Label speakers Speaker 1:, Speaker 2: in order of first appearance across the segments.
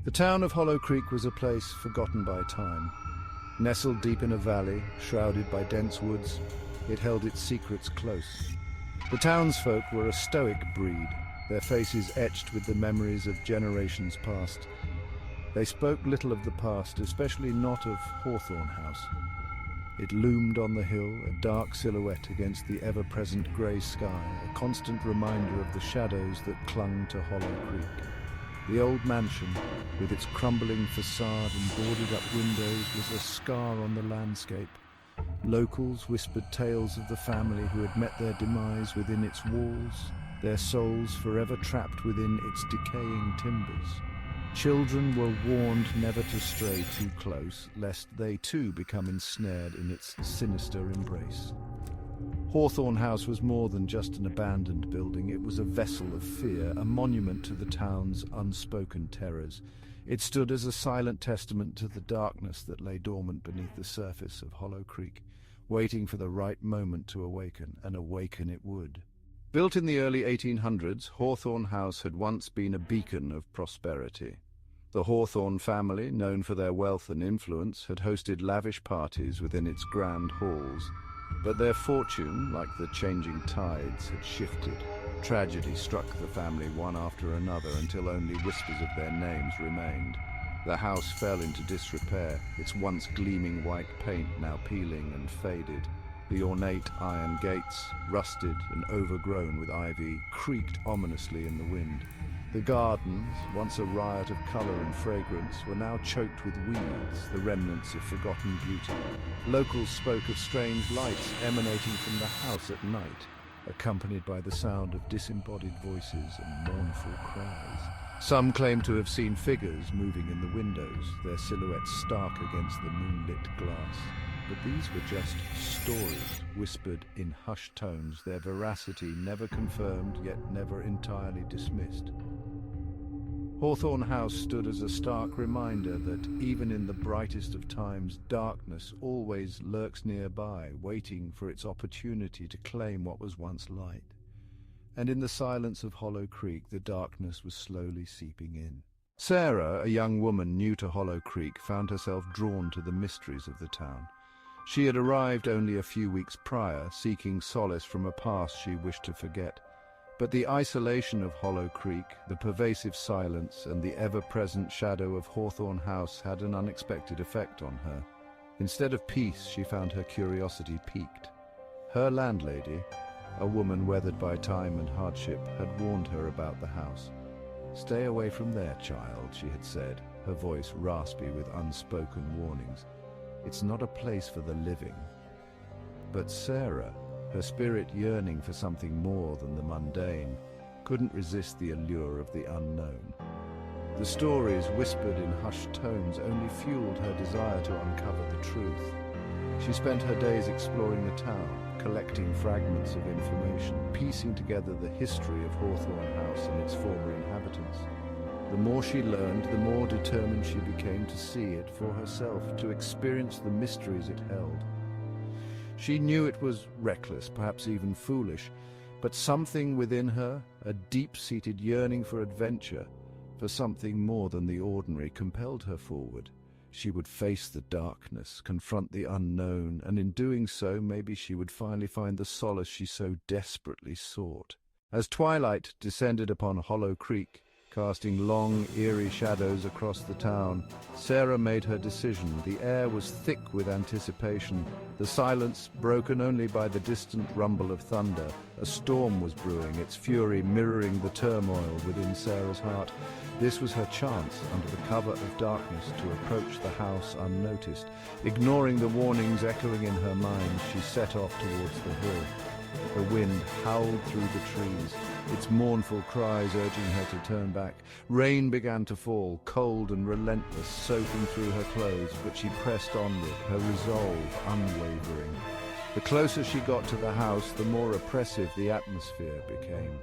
Speaker 1: The town of Hollow Creek was a place forgotten by time. Nestled deep in a valley, shrouded by dense woods, it held its secrets close. The townsfolk were a stoic breed, their faces etched with the memories of generations past. They spoke little of the past, especially not of Hawthorne House. It loomed on the hill, a dark silhouette against the ever-present grey sky, a constant reminder of the shadows that clung to Hollow Creek. The old mansion, with its crumbling facade and boarded-up windows, was a scar on the landscape. Locals whispered tales of the family who had met their demise within its walls, their souls forever trapped within its decaying timbers. Children were warned never to stray too close, lest they too become ensnared in its sinister embrace. Hawthorne House was more than just an abandoned building. It was a vessel of fear, a monument to the town's unspoken terrors. It stood as a silent testament to the darkness that lay dormant beneath the surface of Hollow Creek, waiting for the right moment to awaken, and awaken it would. Built in the early 1800s, Hawthorne House had once been a beacon of prosperity. The Hawthorne family, known for their wealth and influence, had hosted lavish parties within its grand halls. But their fortune, like the changing tides, had shifted. Tragedy struck the family one after another until only whispers of their names remained. The house fell into disrepair, its once gleaming white paint now peeling and faded. The ornate iron gates, rusted and overgrown with ivy, creaked ominously in the wind. The gardens, once a riot of colour and fragrance, were now choked with weeds, the remnants of forgotten beauty. Locals spoke of strange lights emanating from the house at night, accompanied by the sound of disembodied voices and mournful cries. Some claimed to have seen figures moving in the windows, their silhouettes stark against the moonlit glass. But these were just stories, whispered in hushed tones, their veracity never confirmed, yet never entirely dismissed. Hawthorne House stood as a stark reminder that, even in the brightest of times, darkness always lurks nearby, waiting for its opportunity to claim what was once light. And in the silence of Hollow Creek, the darkness was slowly seeping in. Sarah, a young woman new to Hollow Creek, found herself drawn to the mysteries of the town. She had arrived only a few weeks prior, seeking solace from a past she wished to forget. But the isolation of Hollow Creek, the pervasive silence, and the ever-present shadow of Hawthorne House had an unexpected effect on her. Instead of peace, she found her curiosity piqued. Her landlady, a woman weathered by time and hardship, had warned her about the house. "Stay away from there, child," she had said, her voice raspy with unspoken warnings. "It's not a place for the living." But Sarah, her spirit yearning for something more than the mundane, couldn't resist the allure of the unknown. The stories, whispered in hushed tones, only fueled her desire to uncover the truth. She spent her days exploring the town, collecting fragments of information, piecing together the history of Hawthorne House and its former inhabitants. The more she learned, the more determined she became to see it for herself, to experience the mysteries it held. She knew it was reckless, perhaps even foolish, but something within her, a deep-seated yearning for adventure, for something more than the ordinary, compelled her forward. She would face the darkness, confront the unknown, and in doing so, maybe she would finally find the solace she so desperately sought. As twilight descended upon Hollow Creek, casting long, eerie shadows across the town, Sarah made her decision. The air was thick with anticipation, the silence broken only by the distant rumble of thunder. A storm was brewing, its fury mirroring the turmoil within Sarah's heart. This was her chance, under the cover of darkness, to approach the house unnoticed. Ignoring the warnings echoing in her mind, she set off towards the hill. The wind howled through the trees, its mournful cries urging her to turn back. Rain began to fall, cold and relentless, soaking through her clothes, but she pressed onward, her resolve unwavering. The closer she got to the house, the more oppressive the atmosphere became.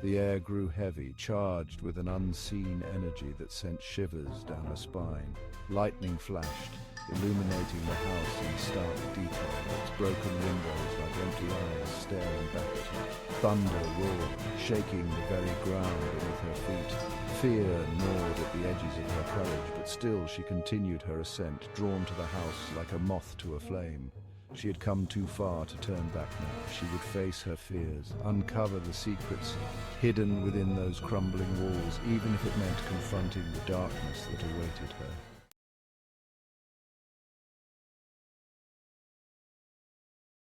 Speaker 1: The air grew heavy, charged with an unseen energy that sent shivers down her spine. Lightning flashed, illuminating the house in stark detail, its broken windows like empty eyes staring back at her. Thunder roared, shaking the very ground beneath her feet. Fear gnawed at the edges of her courage, but still she continued her ascent, drawn to the house like a moth to a flame. She had come too far to turn back now. She would face her fears, uncover the secrets hidden within those crumbling walls, even if it meant confronting the darkness that awaited her.